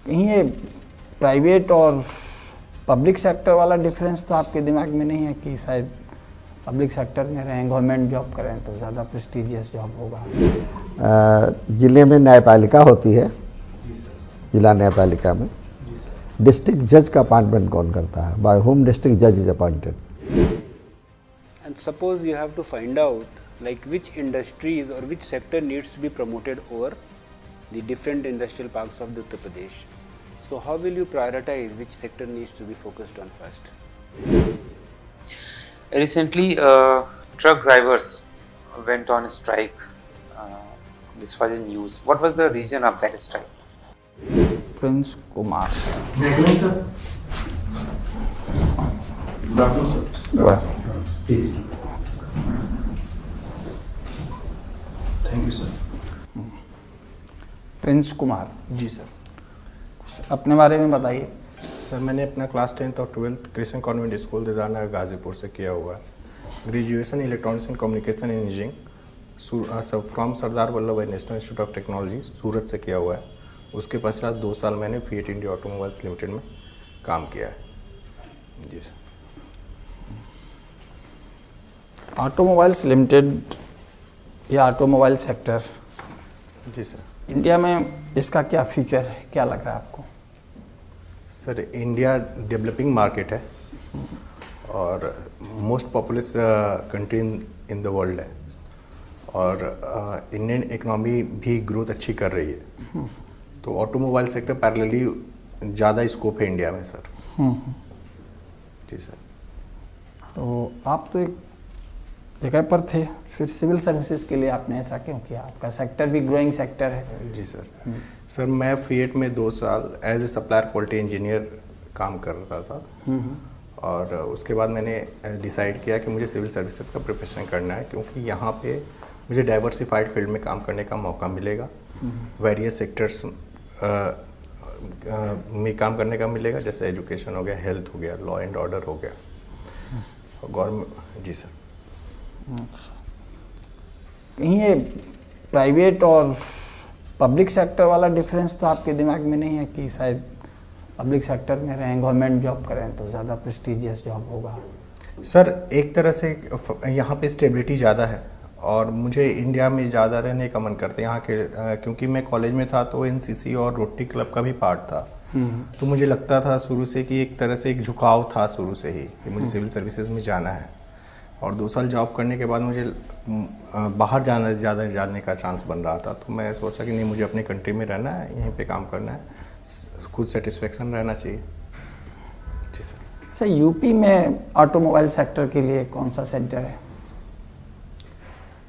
कहीं ये प्राइवेट और पब्लिक सेक्टर वाला डिफरेंस तो आपके दिमाग में नहीं है कि शायद पब्लिक सेक्टर में रहें, गवर्नमेंट जॉब करें तो ज़्यादा प्रेस्टिजियस जॉब होगा? जिले में न्यायपालिका होती है, जिला न्यायपालिका में डिस्ट्रिक्ट जज का अपॉइंटमेंट कौन करता है? बाय होम डिस्ट्रिक्ट जज is appointed. And suppose you have to find out like which industries or which sector needs to be promoted over the different industrial parks of the Uttar Pradesh. So how will you prioritize which sector needs to be focused on first? Recently, truck drivers went on strike. This was in news. What was the reason of that strike? Prince Kumar. Please. Thank you, sir. Prince Kumar ji sir. अपने बारे में बताइए. Sir मैंने अपना class 10th और 12th Krishna Convent School Didarnagar Ghazipur से किया हुआ है. Graduation electronics and communication engineering from Sardar Vallabh Bhai National Institute of Technology Surat से किया हुआ है. उसके पश्चात 2 साल मैंने फिएट इंडिया ऑटोमोबाइल्स लिमिटेड में काम किया है. जी सर. ऑटोमोबाइल्स लिमिटेड या ऑटोमोबाइल सेक्टर, जी सर, इंडिया में इसका क्या फ्यूचर है, क्या लग रहा है आपको? सर इंडिया डेवलपिंग मार्केट है और most populous country in the world है और इंडियन इकोनॉमी भी ग्रोथ अच्छी कर रही है. तो ऑटोमोबाइल सेक्टर पैरेलली ज़्यादा स्कोप है इंडिया में सर. जी सर. तो आप तो एक जगह पर थे, फिर सिविल सर्विसेज के लिए आपने ऐसा क्यों किया? आपका सेक्टर भी ग्रोइंग सेक्टर है. जी सर. सर मैं फिएट में 2 साल as a supplier quality engineer काम कर रहा था और उसके बाद मैंने डिसाइड किया कि मुझे सिविल सर्विसेज का प्रिपरेशन करना है क्योंकि यहाँ पे मुझे डाइवर्सिफाइड फील्ड में काम करने का मौका मिलेगा. वेरियस सेक्टर्स में काम करने का मिलेगा, जैसे एजुकेशन हो गया, हेल्थ हो गया, लॉ एंड ऑर्डर हो गया, गवर्नमेंट. जी सर. कहीं ये प्राइवेट और पब्लिक सेक्टर वाला डिफरेंस तो आपके दिमाग में नहीं है कि शायद पब्लिक सेक्टर में रहें, गवर्नमेंट जॉब करें तो ज़्यादा प्रेस्टिजियस जॉब होगा? सर एक तरह से यहाँ पे स्टेबिलिटी ज़्यादा है और मुझे इंडिया में ज़्यादा रहने का मन करता है यहाँ के, क्योंकि मैं कॉलेज में था तो एनसीसी और रोटरी क्लब का भी पार्ट था. तो मुझे लगता था शुरू से कि एक तरह से एक झुकाव था शुरू से ही कि मुझे सिविल सर्विसेज में जाना है और 2 साल जॉब करने के बाद मुझे बाहर जाने का चांस बन रहा था. तो मैं सोचा कि नहीं, मुझे अपनी कंट्री में रहना है, यहीं पे काम करना है, खुद सेटिस्फेक्शन रहना चाहिए. जी सर. सर यूपी में ऑटोमोबाइल सेक्टर के लिए कौन सा सेंटर है?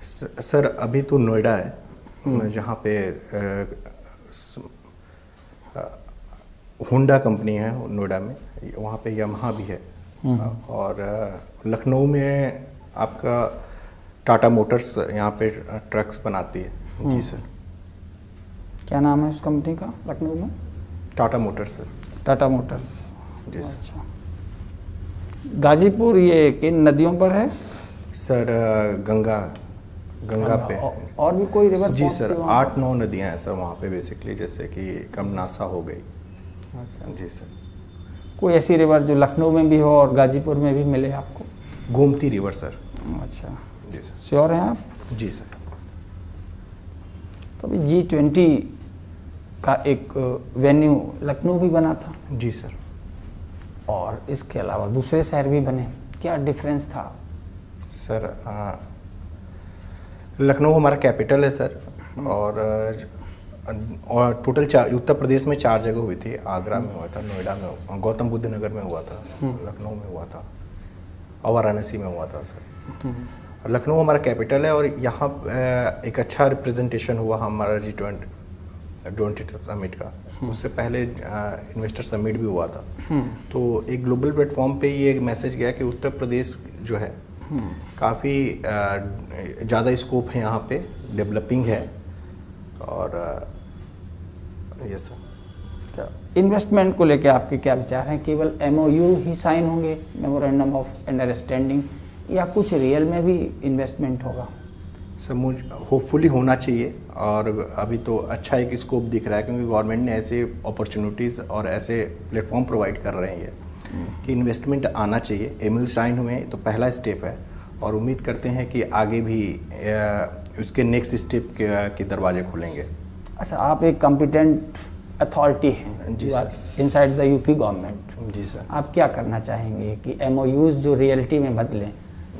सर अभी तो नोएडा है जहाँ पे होंडा कंपनी है नोएडा में, वहाँ पे यामाहा भी है और लखनऊ में आपका टाटा मोटर्स यहाँ पे ट्रक्स बनाती है. जी सर. क्या नाम है उस कंपनी का लखनऊ में? Tata Motors sir. Tata Motors. जी सर. अच्छा. गाजीपुर ये किन नदियों पर है? सर गंगा पे. और भी कोई रिवर? जी सर. 8-9 नदियाँ हैं सर वहाँ पे बेसिकली, जैसे कि कमनासा हो गई. अच्छा. जी सर. कोई ऐसी रिवर जो लखनऊ में भी हो और गाजीपुर में भी मिले आपको? Gomti river sir. अच्छा. जी सर. श्योर हैं आप? जी सर. तो अभी G20 का एक वेन्यू लखनऊ भी बना था. जी सर. और इसके अलावा दूसरे शहर भी बने, क्या डिफरेंस था? सर लखनऊ हमारा कैपिटल है सर और टोटल उत्तर प्रदेश में 4 जगह हुई थी. आगरा में हुआ था, नोएडा में, गौतम बुद्ध नगर में हुआ था, लखनऊ में हुआ था और वाराणसी में हुआ था सर. लखनऊ हमारा कैपिटल है और यहाँ एक अच्छा रिप्रेजेंटेशन हुआ हमारा G20 समिट का. उससे पहले इन्वेस्टर समिट भी हुआ था. तो एक ग्लोबल प्लेटफॉर्म पे ये मैसेज गया कि उत्तर प्रदेश जो है काफ़ी ज़्यादा स्कोप है यहाँ पे, डेवलपिंग है और ये सर. इन्वेस्टमेंट को लेके आपके क्या विचार हैं? केवल MOU ही साइन होंगे, मेमोरेंडम ऑफ अंडरस्टैंडिंग, या कुछ रियल में भी इन्वेस्टमेंट होगा? सर मुझे होपफुली होना चाहिए, और अभी तो अच्छा एक स्कोप दिख रहा है क्योंकि गवर्नमेंट ने ऐसे अपॉर्चुनिटीज़ और ऐसे प्लेटफॉर्म प्रोवाइड कर रहे हैं कि इन्वेस्टमेंट आना चाहिए। एमओयू साइन हुए तो पहला स्टेप है, और उम्मीद करते हैं कि आगे भी उसके नेक्स्ट स्टेप के दरवाजे खुलेंगे। अच्छा, आप एक कॉम्पिटेंट अथॉरिटी हैं जी sir, inside the UP government. जी सर। आप क्या करना चाहेंगे कि एमओयूज जो रियलिटी में बदलें,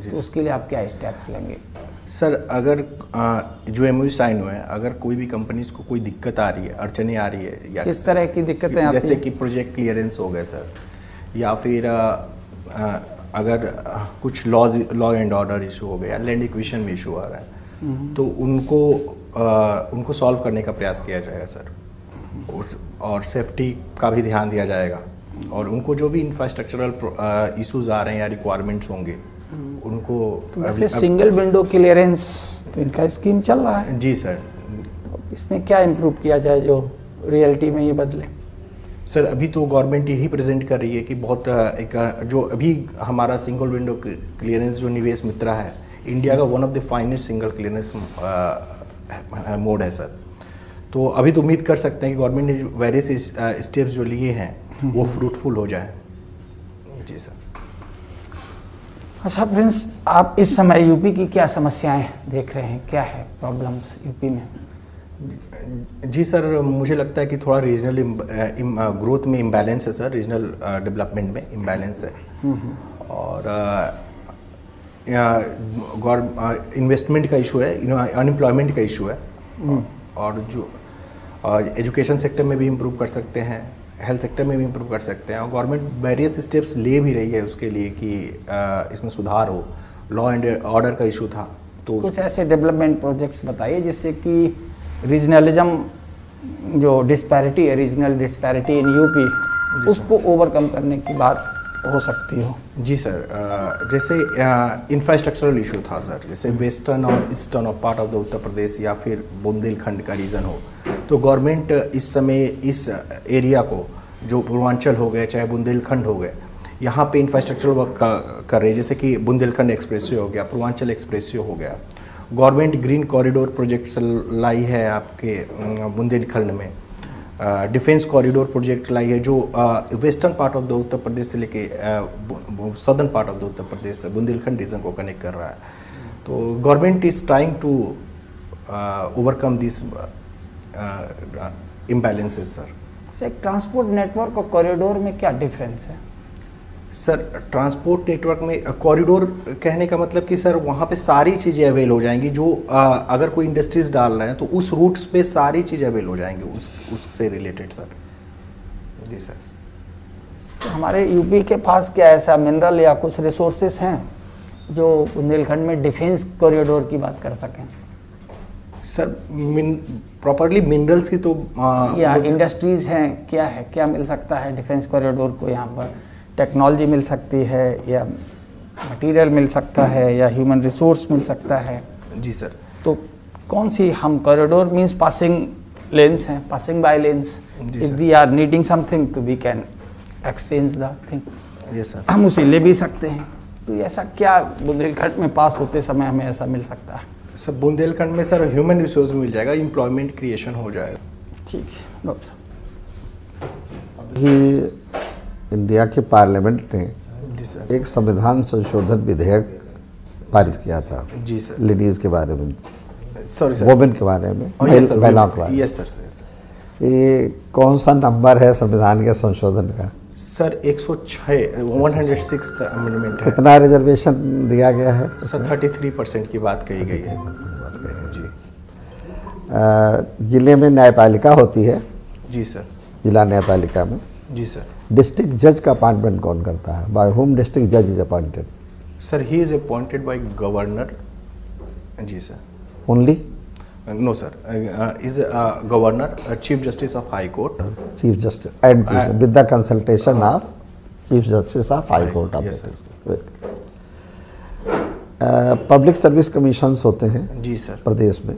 तो उसके लिए आप क्या स्टेप्स लेंगे? सर अगर जो एमओयू साइन हुए हैं, अगर कोई भी कंपनीज को कोई दिक्कत आ रही है, अड़चने आ रही है, या किस तरह की दिक्कतें आती हैं? जैसे कि प्रोजेक्ट क्लियरेंस हो गए सर, या फिर अगर कुछ लॉ एंड ऑर्डर इशू हो गया, लैंड एक्विजिशन में इशू आ रहा है, तो उनको सॉल्व करने का प्रयास किया जाएगा सर, और सेफ्टी का भी ध्यान दिया जाएगा, और उनको जो भी इंफ्रास्ट्रक्चरल इश्यूज आ रहे हैं या रिक्वायरमेंट्स होंगे उनको। तो वैसे सिंगल विंडो क्लियरेंस तो इनका स्कीम चल रहा है। जी सर। इसमें क्या इम्प्रूव किया जाए जो रियलिटी में ये बदले? सर अभी तो गवर्नमेंट यही प्रेजेंट कर रही है कि बहुत एक जो अभी हमारा सिंगल विंडो क्लियरेंस जो निवेश मित्रा है, इंडिया का one of the finest single clearance mode है सर। तो अभी तो उम्मीद कर सकते हैं कि गवर्नमेंट ने वेरियस स्टेप्स जो लिए हैं वो फ्रूटफुल हो जाए। जी सर। अच्छा फ्रेंड्स, आप इस समय यूपी की क्या समस्याएं देख रहे हैं, क्या है प्रॉब्लम्स यूपी में? जी सर, मुझे लगता है कि थोड़ा रीजनल ग्रोथ में इम्बैलेंस है सर, रीजनल डेवलपमेंट में इम्बैलेंस है, और इन्वेस्टमेंट का इशू है, अनएम्प्लॉयमेंट का इशू है, और जो एजुकेशन सेक्टर में भी इम्प्रूव कर सकते हैं, हेल्थ सेक्टर में भी इम्प्रूव कर सकते हैं, और गवर्नमेंट वेरियस स्टेप्स ले भी रही है उसके लिए कि इसमें सुधार हो। लॉ एंड ऑर्डर का इशू था, तो कुछ ऐसे डेवलपमेंट प्रोजेक्ट्स बताइए जिससे कि रीजनलिज्म जो डिस्पैरिटी है, रीजनल डिस्पैरिटी इन यूपी, उसको ओवरकम करने की बात हो सकती हो। जी सर, जैसे इंफ्रास्ट्रक्चरल इशू था सर, जैसे वेस्टर्न और ईस्टर्न और पार्ट ऑफ द उत्तर प्रदेश या फिर बुंदेलखंड का रीजन हो, तो गवर्नमेंट इस समय इस एरिया को, जो पूर्वांचल हो गए चाहे बुंदेलखंड हो गए, यहाँ पे इंफ्रास्ट्रक्चरल वर्क कर रहे हैं, जैसे कि बुंदेलखंड एक्सप्रेसवे हो गया, पूर्वांचल एक्सप्रेसवे हो गया। गवर्नमेंट ग्रीन कॉरिडोर प्रोजेक्ट्स लाई है आपके बुंदेलखंड में, डिफेंस कॉरिडोर प्रोजेक्ट लाई है जो western part of the Uttar Pradesh से लेके southern part of the Uttar Pradesh से बुंदेलखंड रीजन को कनेक्ट कर रहा है। तो government is trying to overcome this imbalances sir. एक ट्रांसपोर्ट नेटवर्क और कॉरिडोर में क्या डिफरेंस है? सर ट्रांसपोर्ट नेटवर्क में कॉरिडोर कहने का मतलब कि सर वहाँ पे सारी चीज़ें अवेल हो जाएंगी, जो अगर कोई इंडस्ट्रीज डाल रहे हैं तो उस रूट्स पे सारी चीज़ें अवेल हो जाएंगी उससे रिलेटेड सर। जी सर। तो हमारे यूपी के पास क्या ऐसा मिनरल या कुछ रिसोर्सेस हैं जो बुंदेलखंड में डिफेंस कॉरिडोर की बात कर सकें? सर प्रॉपरली मिनरल्स की तो या इंडस्ट्रीज हैं, क्या है, क्या मिल सकता है डिफेंस कॉरिडोर को? यहाँ पर टेक्नोलॉजी मिल सकती है, या मटेरियल मिल सकता है, या ह्यूमन रिसोर्स मिल सकता है? जी सर। तो कौन सी हम कॉरिडोर मींस पासिंग लेन्स हैं, passing by lanes, if we are needing something तो we can exchange the thing. Yes sir. हम उसे ले भी सकते हैं। तो ऐसा क्या बुंदेलखंड में पास होते समय हमें ऐसा मिल सकता है? सर बुंदेलखंड में सर ह्यूमन रिसोर्स मिल जाएगा, एम्प्लॉयमेंट क्रिएशन हो जाएगा। ठीक है डॉक्टर साहब। कि इंडिया के पार्लियामेंट ने जी सर। एक संविधान संशोधन विधेयक पारित किया था। जी सर। लेडीज़ के बारे में, सॉरी सर, वोमेन के बारे में, महिलाओं के बारे में। Yes sir. ये कौन सा नंबर है संविधान के संशोधन का? सर 106 अमेंडमेंट है। कितना रिजर्वेशन दिया गया है? सर 33% की बात कही गई है। जी। जिले में न्यायपालिका होती है। जी सर। जिला न्यायपालिका में जी सर। डिस्ट्रिक्ट जज का अपॉइंटमेंट कौन करता है? बाय होम डिस्ट्रिक्ट जज is appointed? Sir he is appointed by governor. जी sir. Only? No sir, is governor, chief justice of high court, chief justice and with the consultation of chief justice of high court of public service commissions होते हैं जी sir प्रदेश में,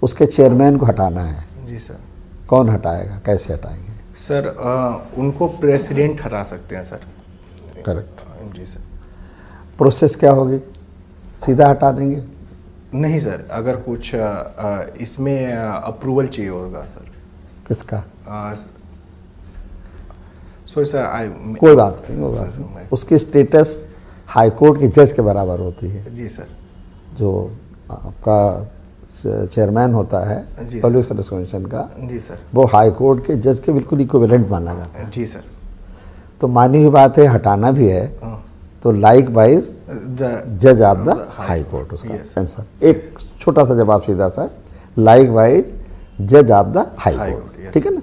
उसके chairman को हटाना है। जी सर। कौन हटाएगा, कैसे हटाएंगे? सर उनको प्रेसिडेंट हटा सकते हैं सर। करेक्ट। जी सर। प्रोसेस क्या होगी? सीधा हटा देंगे? नहीं सर, अगर कुछ इसमें अप्रूवल चाहिए होगा सर। किसका? सॉरी सर, कोई बात नहीं, कोई बात नहीं। उसकी स्टेटस हाई कोर्ट के जज के बराबर होती है। जी सर। जो आपका चेयरमैन होता है जी सर। पब्लिक सर्विस कमीशन का, जी सर। वो हाई कोर्ट के जज के बिल्कुल इक्विवेलेंट माना जाता है। जी सर। तो मानी हुई बात है, हटाना भी है तो लाइक वाइज जज ऑफ द हाई कोर्ट उसका आंसर। एक छोटा सा जवाब सीधा सा, लाइक वाइज जज ऑफ द हाई कोर्ट, ठीक है ना।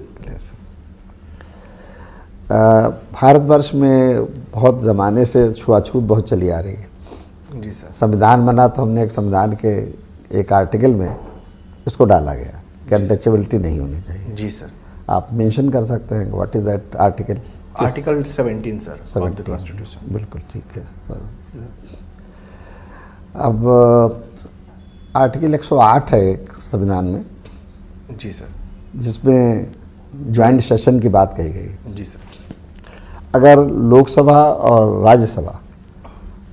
भारतवर्ष में बहुत ज़माने से छुआछूत बहुत चली आ रही है। जी सर। संविधान बना तो हमने एक संविधान के एक आर्टिकल में इसको डाला गया कि अनटचेबिलिटी नहीं होनी चाहिए। जी सर। आप मेंशन कर सकते हैं what is that article? Article 17 sir, 17 constitution. बिल्कुल ठीक है। अब आर्टिकल 108 है एक संविधान में, जी सर, जिसमें ज्वाइंट सेशन की बात कही गई। जी सर। अगर लोकसभा और राज्यसभा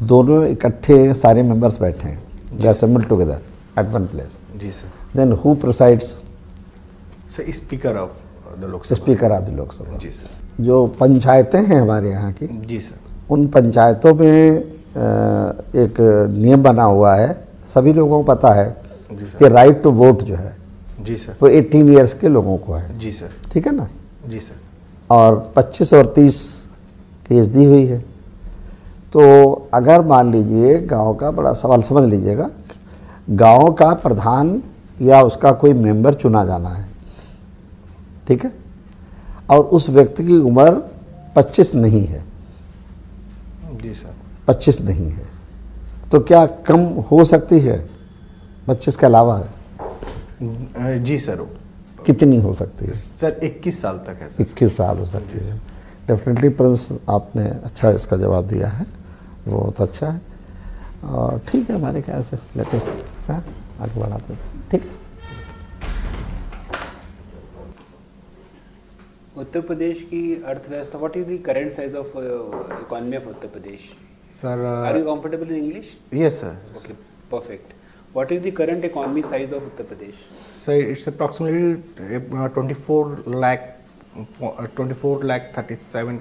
दोनों इकट्ठे सारे मेंबर्स बैठे हैं, they assemble together at one place, जी sir, then who presides? Sir speaker of the Lok Sabha. Speaker of the Lok Sabha. जी सर। जो पंचायतें हैं हमारे यहाँ की, जी सर, उन पंचायतों में एक नियम बना हुआ है, सभी लोगों को पता है जी सर, कि राइट टू वोट जो है जी सर, वो 18 ईयर्स के लोगों को है। जी सर, ठीक है ना। जी सर, और 25 और 30 की एज दी हुई है। तो अगर मान लीजिए गांव का, बड़ा सवाल समझ लीजिएगा, गांव का प्रधान या उसका कोई मेंबर चुना जाना है, ठीक है, और उस व्यक्ति की उम्र 25 नहीं है, जी सर, 25 नहीं है, तो क्या कम हो सकती है 25 के अलावा? जी सर। कितनी हो सकती है? सर 21 साल तक है सर। 21 साल हो सकती है। डेफिनेटली प्रिंस, आपने अच्छा इसका जवाब दिया है, वो बहुत अच्छा है। और ठीक है, हमारे ख्याल से लेटेस्ट आगे बढ़ाते हैं। ठीक है। उत्तर प्रदेश की अर्थव्यवस्था, what is the current size of economy of Uttar Pradesh? Sir, are you comfortable in English? Yes sir. Okay, perfect. What is the current economy size of Uttar Pradesh? So it's approximately 24 lakh 37,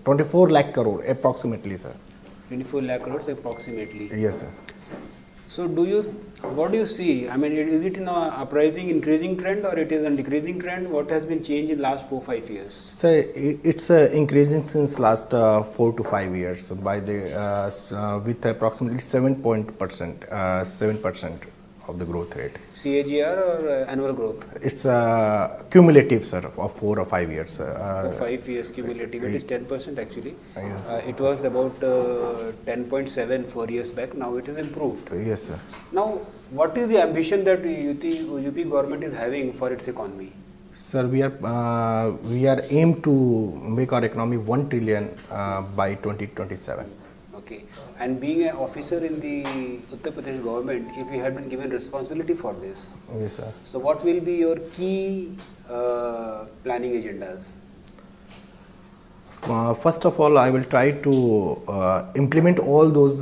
24 lakh crore approximately, sir. 24 lakh crores approximately. Yes, sir. So what do you see? I mean, is it in a uprising, increasing trend, or it is a decreasing trend? What has been changed in last 4-5 years? So it's increasing since last 4 to 5 years by the with approximately 7% of the growth rate. CAGR or annual growth? It's cumulative, sir, of 4 or 5 years. For 5 years cumulative, it is 10% actually. Yeah. It was about 10.7 4 years back. Now it is improved. Yes, sir. Now, what is the ambition that UP government is having for its economy? Sir, we are aimed to make our economy 1 trillion by 2027. Okay, and being an officer in the Uttar Pradesh government, if you had been given responsibility for this, Yes, sir. so what will be your key planning agendas? First of all, I will try to implement all those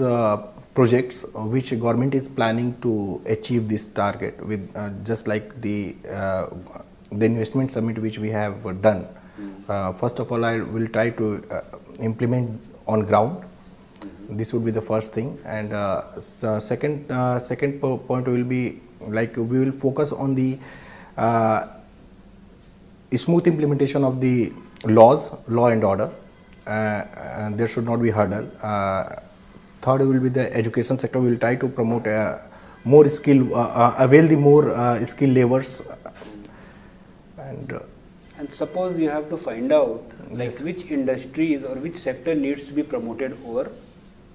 projects which government is planning to achieve this target with just like the investment summit which we have done. First of all, I will try to implement on ground. This would be the first thing, and second point will be like we will focus on the smooth implementation of the law and order. And there should not be hurdle. Third will be the education sector. We will try to promote more skill, avail the more skilled laborers. And suppose you have to find out like which industries or which sector needs to be promoted over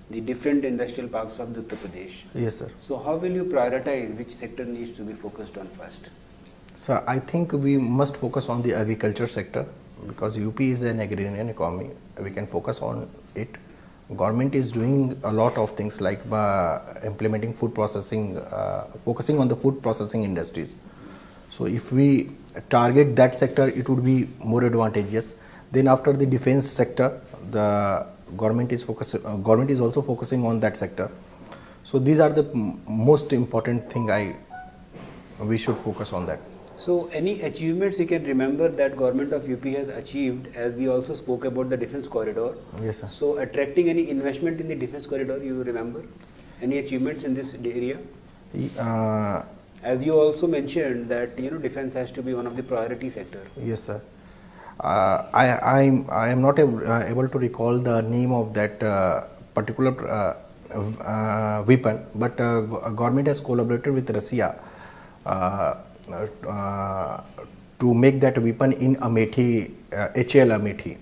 the different industrial parks of the Uttar Pradesh. Yes, sir. So how will you prioritize which sector needs to be focused on first? So I think we must focus on the agriculture sector because UP is an agrarian economy. We can focus on it. Government is doing a lot of things like implementing food processing, focusing on the food processing industries. So if we target that sector, it would be more advantageous. Then after the defense sector, the government is also focusing on that sector. So these are the most important thing we should focus on that. So any achievements you can remember that government of UP has achieved, as we also spoke about the defense corridor. Yes, sir. So attracting any investment in the defense corridor, you remember? Any achievements in this area? As you also mentioned that defense has to be one of the priority sector. Yes, sir. I am not able to recall the name of that particular weapon, but government has collaborated with Russia to make that weapon in Amethi, HAL Amethi.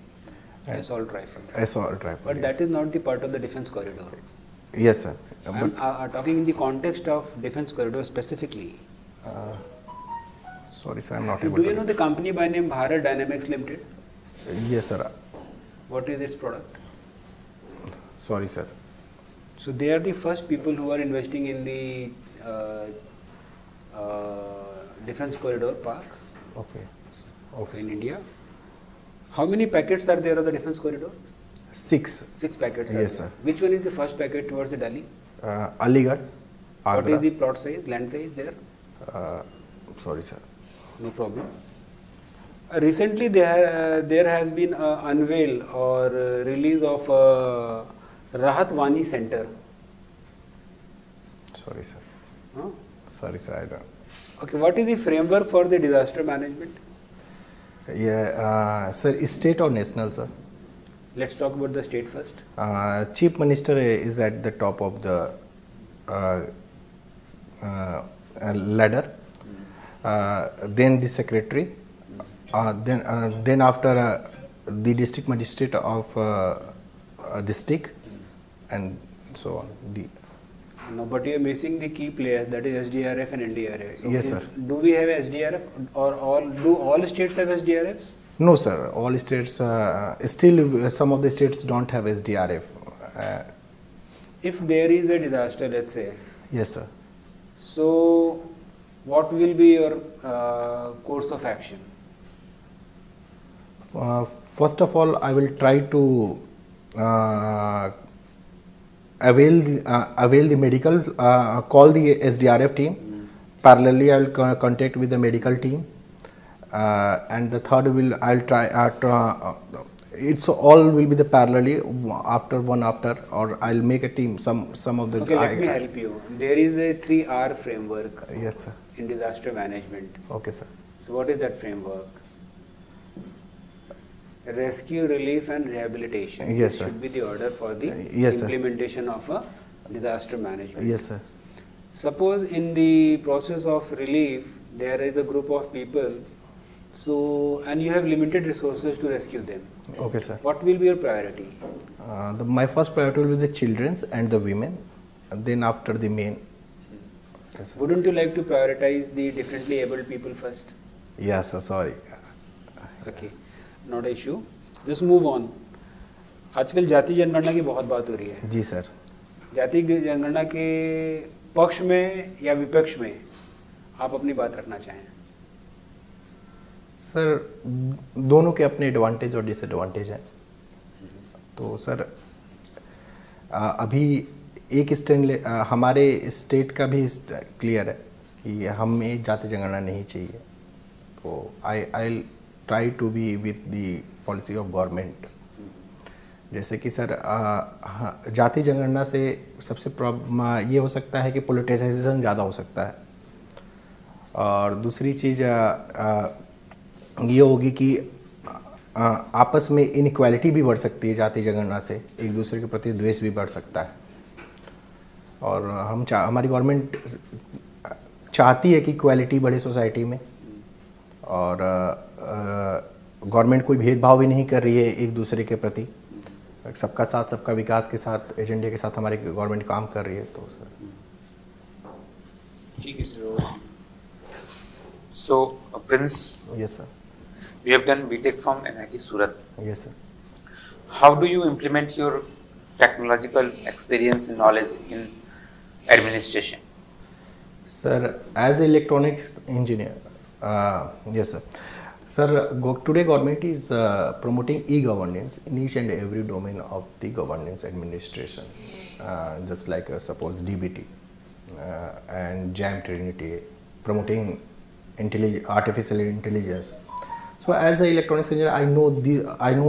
Assault rifle. Assault rifle. But yes. that is not the part of the defense corridor. Yes, sir. I am talking in the context of defense corridor specifically. Sorry, sir, I am not able Do to. you know the company by name Bharat Dynamics Limited? Yes, sir. What is its product? Sorry, sir. So they are the first people who are investing in the defense corridor park Okay. Okay. in Sir. India. How many packets are there of the defense corridor? 6. 6 packets. Are Yes, there. sir. Which one is the first packet towards the Delhi? Aligarh, What Agra. is the plot size, land size there? Sorry, sir. No problem. Recently, there has been unveil or release of Rahat Wani Center. Sorry, sir. Huh? Sorry, sir. I don't. Okay, what is the framework for the disaster management? Yeah, sir. State or national, sir? Let's talk about the state first. Chief Minister is at the top of the ladder. Then the secretary. Then after the district magistrate of district, and so on. No, but you are missing the key players, that is SDRF and NDRF. So Yes, sir. Do we have SDRF or do all states have SDRFs? No, sir. All states still some of the states don't have SDRF. If there is a disaster, let's say, Yes, sir. so what will be your course of action? First of all, I will try to avail the medical, call the SDRF team. Parallelly, I will contact with the medical team, and the third I'll try. It's all will be the parallelly after, or I'll make a team. Some of the. Okay, let me help you. There is a 3R framework Yes, sir. in disaster management. Okay, sir. So what is that framework? Rescue, relief and rehabilitation. Yes, This sir. should be the order for the Yes, sir. implementation of a disaster management. Yes, sir. Suppose in the process of relief, there is a group of people, so and you have limited resources to rescue them. Okay, sir. What will be your priority? My first priority will be the children and the women, and then after the men. Yes, sir. Wouldn't you like to prioritize the differently abled people first? Yes, sir. Sorry. Okay, not an issue. Just move on. आजकल जाति जनगणना की बहुत बात हो रही है. जी सर. जाति जनगणना के पक्ष में या विपक्ष में आप अपनी बात रखना चाहें? सर दोनों के अपने एडवांटेज और डिसएडवांटेज हैं. तो सर अभी एक स्टैंड हमारे स्टेट का भी क्लियर है कि हमें जाति जनगणना नहीं चाहिए. तो I try to be with the policy of government. जैसे कि सर जाति जनगणना से सबसे प्रॉब्लम ये हो सकता है कि पोलिटिसाइजेशन ज़्यादा हो सकता है. और दूसरी चीज़ ये होगी कि आपस में इनइक्वालिटी भी बढ़ सकती है. जाति जनगणना से एक दूसरे के प्रति द्वेष भी बढ़ सकता है. और हमारी गवर्नमेंट चाहती है कि इक्वालिटी बढ़े सोसाइटी में. और गवर्नमेंट कोई भेदभाव भी नहीं कर रही है एक दूसरे के प्रति. सबका साथ सबका विकास के साथ एजेंडे के साथ हमारी गवर्नमेंट काम कर रही है. तो सर ठीक है sir. So, Prince, yes sir. you have done BTech from NIT Surat. Yes sir. How do you implement your technological experience and knowledge in administration? Sir, as an electronics engineer, yes sir. Sir, today government is promoting e-governance in each and every domain of the governance administration. just like suppose DBT and Jam Trinity, promoting artificial intelligence. So as an electronics engineer, I know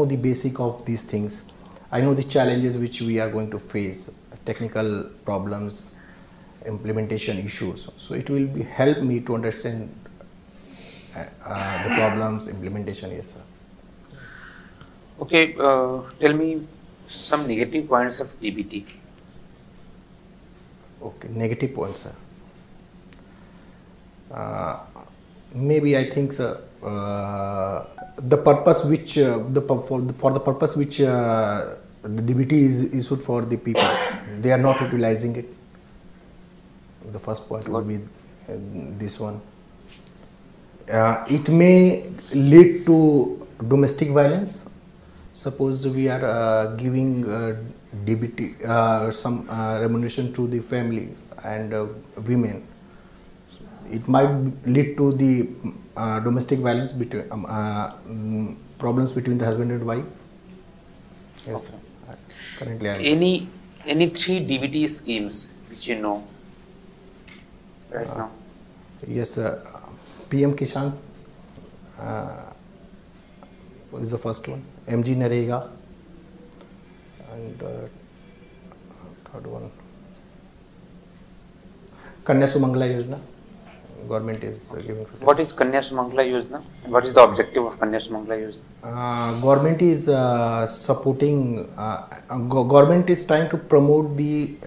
the basic of these things. I know the challenges which we are going to face, technical problems, implementation issues. So it will help me to understand the problems, implementation. Yes, sir. Okay, tell me some negative points of DBT. Okay, negative points, sir. Maybe I think, sir, the purpose which for the purpose which the DBT is issued for the people, they are not utilizing it. The first point will be this one. It may lead to domestic violence. Suppose we are giving DBT some remuneration to the family and women. It might lead to the domestic violence between problems between the husband and wife. Yes, Okay. Currently, Any three DBT schemes which you know right now? yes, PM Kishan is the first one. MG Narega, and the third one, Kanya Sumangala Yojana. Government is giving. What is Kanya Sumangala Yojana? And what is the objective of Kanya Sumangala Yojana? Government is supporting. Government is trying to promote the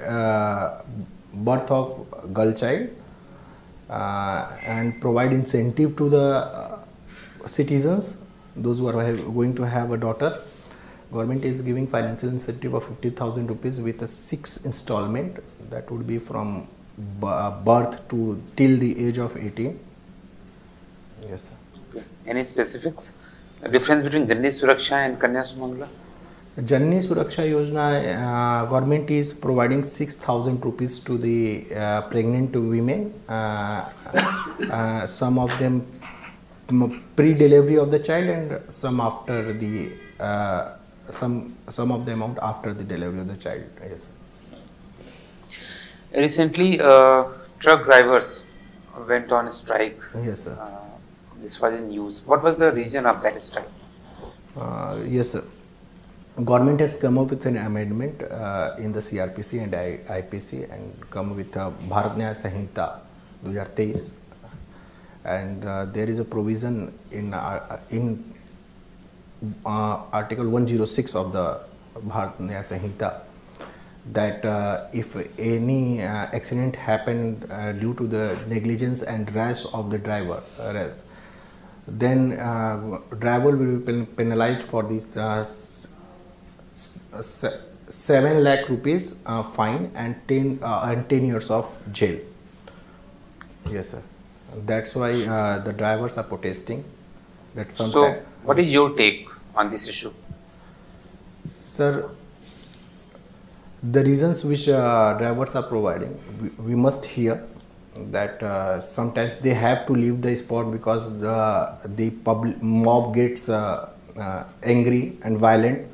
birth of girl child and provide incentive to the citizens, those who are going to have a daughter. Government is giving financial incentive of 50,000 rupees with a 6 installment, that would be from birth to till the age of 18. Yes, sir. Okay. Any specifics? The difference between Janani Suraksha and Kanya Sumangala? Janani Suraksha Yojana, government is providing 6,000 rupees to the pregnant women. Some of them pre-delivery of the child and some after the some of the amount after the delivery of the child. Yes. Recently, truck drivers went on strike. Yes, sir. This was in news. What was the reason of that strike? Yes, sir. Government has come up with an amendment in the CRPC and IPC and come with Bharat Nyaya Sanhita 2023, and there is a provision in Article 106 of the Bharat Nyaya Sanhita that if any accident happened due to the negligence and rash of the driver, then driver will be penalized for this 7 lakh rupees fine and 10 years of jail. Yes, sir. That's why the drivers are protesting. That So, what is your take on this issue? Sir, the reasons which drivers are providing, we must hear that sometimes they have to leave the spot because the public mob gets angry and violent.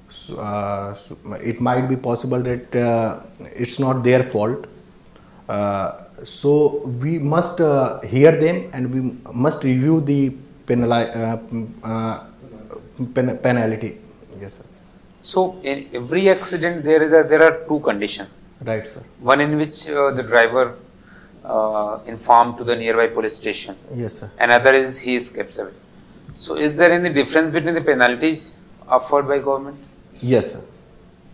So, it might be possible that it's not their fault. So we must hear them and we must review the penalty. Yes, sir. So, in every accident, there are two conditions. Right, sir. One in which the driver informed to the nearby police station. Yes, sir. Another is he escapes away. So, is there any difference between the penalties offered by government? Yes, sir.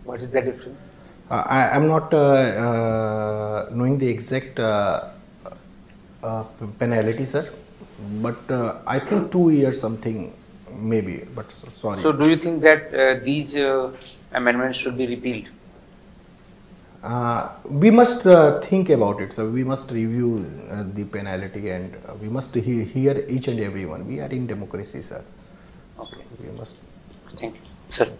What is the difference? I am not knowing the exact penalty, sir, but I think 2 years something maybe, but sorry. So, do you think that these amendments should be repealed? We must think about it, sir. We must review the penalty and we must hear each and every one. We are in democracy, sir. Okay. We must. Thank you. Sir.